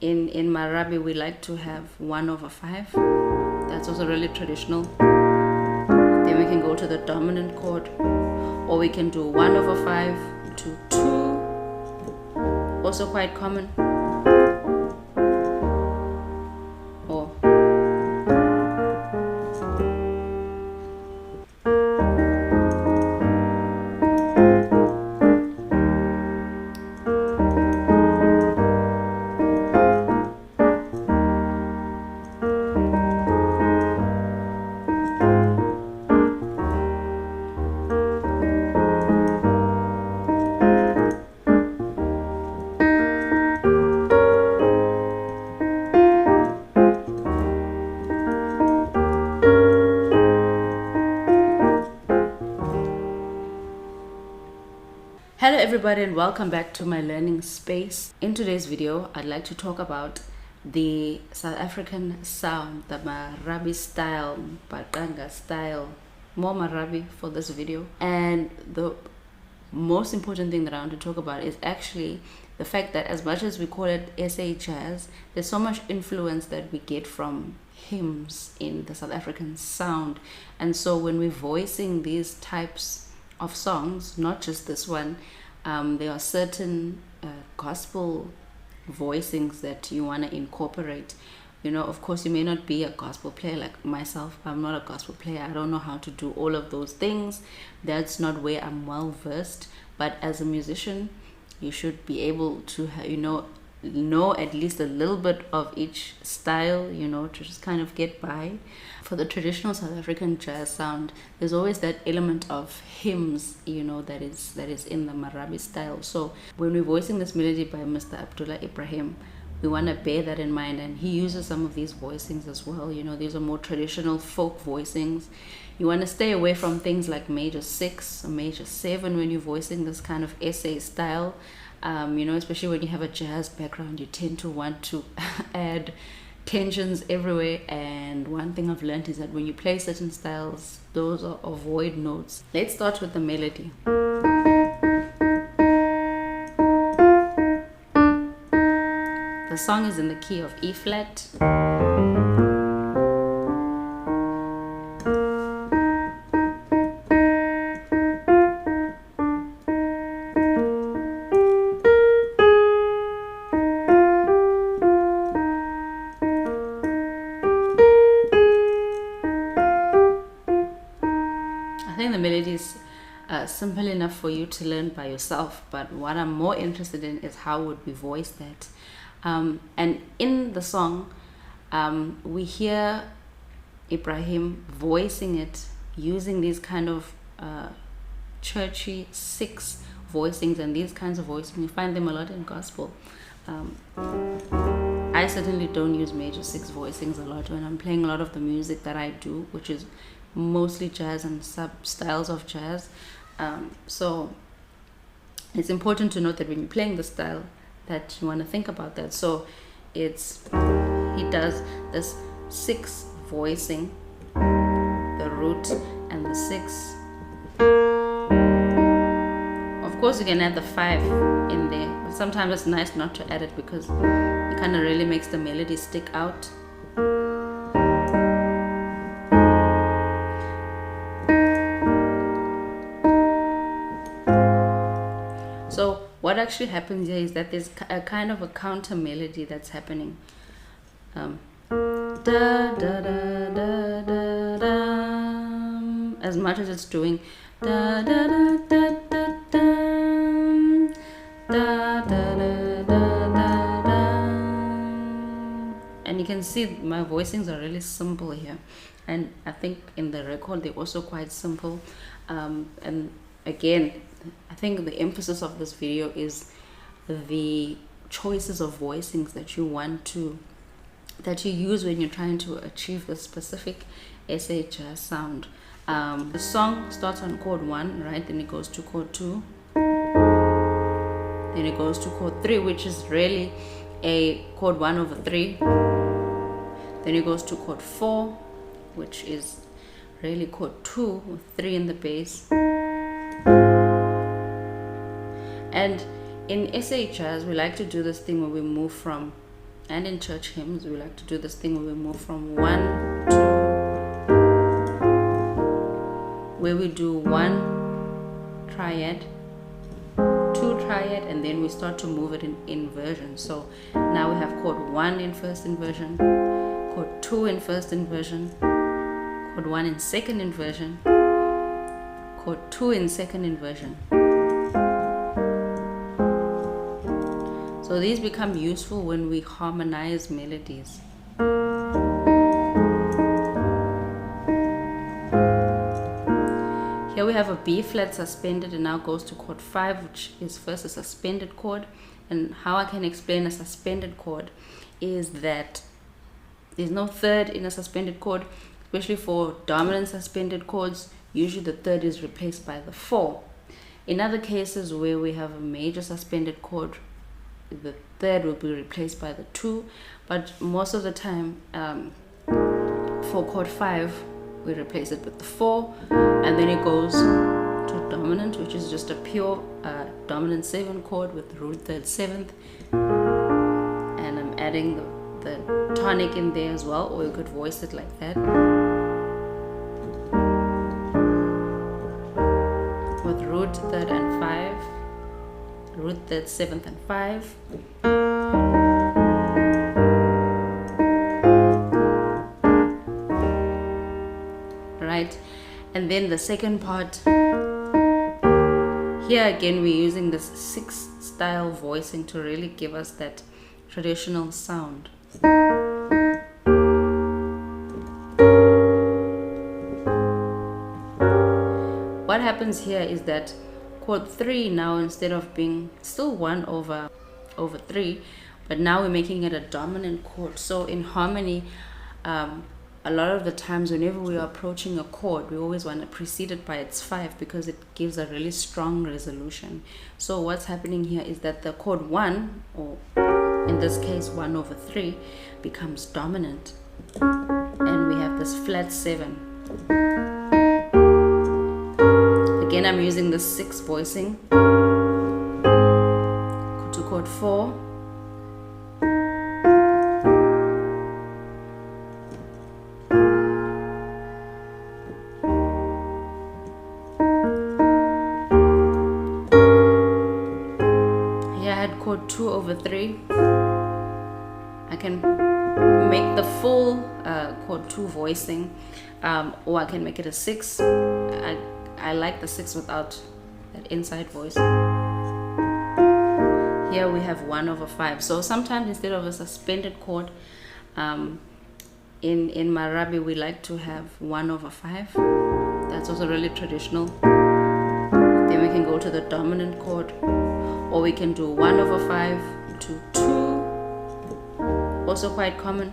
in Marabi, we like to have 1/5. That's also really traditional. Then we can go to the dominant chord, or we can do 1/5 to 2, also quite common. Or hello everybody, and welcome back to my learning space. In today's video, I'd like to talk about the South African sound, the Marabi style, Baqanga style, more Marabi for this video. And the most important thing that I want to talk about is actually the fact that as much as we call it SA jazz, there's so much influence that we get from hymns in the South African sound. And so when we're voicing these types of songs, not just this one, there are certain gospel voicings that you want to incorporate. You know, of course, you may not be a gospel player like myself. I'm not a gospel player. I don't know how to do all of those things. That's not where I'm well versed. But as a musician, you should be able to know at least a little bit of each style, to just kind of get by. For the traditional South African jazz sound, there's always that element of hymns, that is in the Marabi style. So when we're voicing this melody by Mr. Abdullah Ibrahim, we want to bear that in mind, and he uses some of these voicings as well. These are more traditional folk voicings. You want to stay away from things like major 6 or major 7 when you're voicing this kind of SA style. Especially when you have a jazz background, you tend to want to add tensions everywhere. And one thing I've learned is that when you play certain styles, those are avoid notes. Let's start with the melody. The song is in the key of E flat. I think the melody is simple enough for you to learn by yourself, but what I'm more interested in is how would we voice that. And in the song, we hear Ibrahim voicing it using these kind of churchy 6 voicings, and these kinds of voicing, you find them a lot in gospel. I certainly don't use major 6 voicings a lot when I'm playing a lot of the music that I do, which is mostly jazz and sub-styles of jazz. So it's important to note that when you're playing the style, that you want to think about that. So he does this 6 voicing, the root and the 6. Of course, you can add the 5 in there, but sometimes it's nice not to add it because it kind of really makes the melody stick out. So what actually happens here is that there's a kind of a counter melody that's happening. Da, da, da, da, da, da. As much as it's doing da, da, da, da, da, da, da, da, da, da, da. And you can see my voicings are really simple here, and I think in the record they're also quite simple. And again, I think the emphasis of this video is the choices of voicings that you use when you're trying to achieve the specific SA jazz sound. The song starts on chord 1, right? Then it goes to chord 2. Then it goes to chord 3, which is really a chord 1/3. Then it goes to chord 4, which is really chord 2 with 3 in the bass. And in SA jazz, we like to do this thing where we move from and in church hymns, we like to do this thing where we move from 1 to, where we do 1 triad, 2 triad, and then we start to move it in inversion. So now we have chord 1 in first inversion, chord 2 in first inversion, chord 1 in second inversion, chord 2 in second inversion. So these become useful when we harmonize melodies. Here we have a B flat suspended, and now goes to chord 5, which is first a suspended chord. And how I can explain a suspended chord is that there's no third in a suspended chord, especially for dominant suspended chords. Usually the third is replaced by the 4. In other cases where we have a major suspended chord, the third will be replaced by the 2, but most of the time for chord 5 we replace it with the 4, and then it goes to dominant, which is just a pure dominant 7 chord with the root third 7th, and I'm adding the tonic in there as well, or you could voice it like that with root third and 5, root third 7th and 5. Right, and then the second part, here again we're using this 6th style voicing to really give us that traditional sound. What happens here is that chord 3 now, instead of being still 1 over 3, but now we're making it a dominant chord. So in harmony, a lot of the times whenever we are approaching a chord, we always want to precede it by its 5, because it gives a really strong resolution. So what's happening here is that the chord 1, or in this case 1 over 3, becomes dominant, and we have this flat 7. Again, I'm using the 6 voicing to chord 4, here I had chord 2 over 3. I can make the full chord 2 voicing, or I can make it a 6. I like the 6 without that inside voice. Here we have 1 over 5. So sometimes instead of a suspended chord, in Marabi we like to have 1 over 5. That's also really traditional. Then we can go to the dominant chord, or we can do 1 over 5 to 2, also quite common.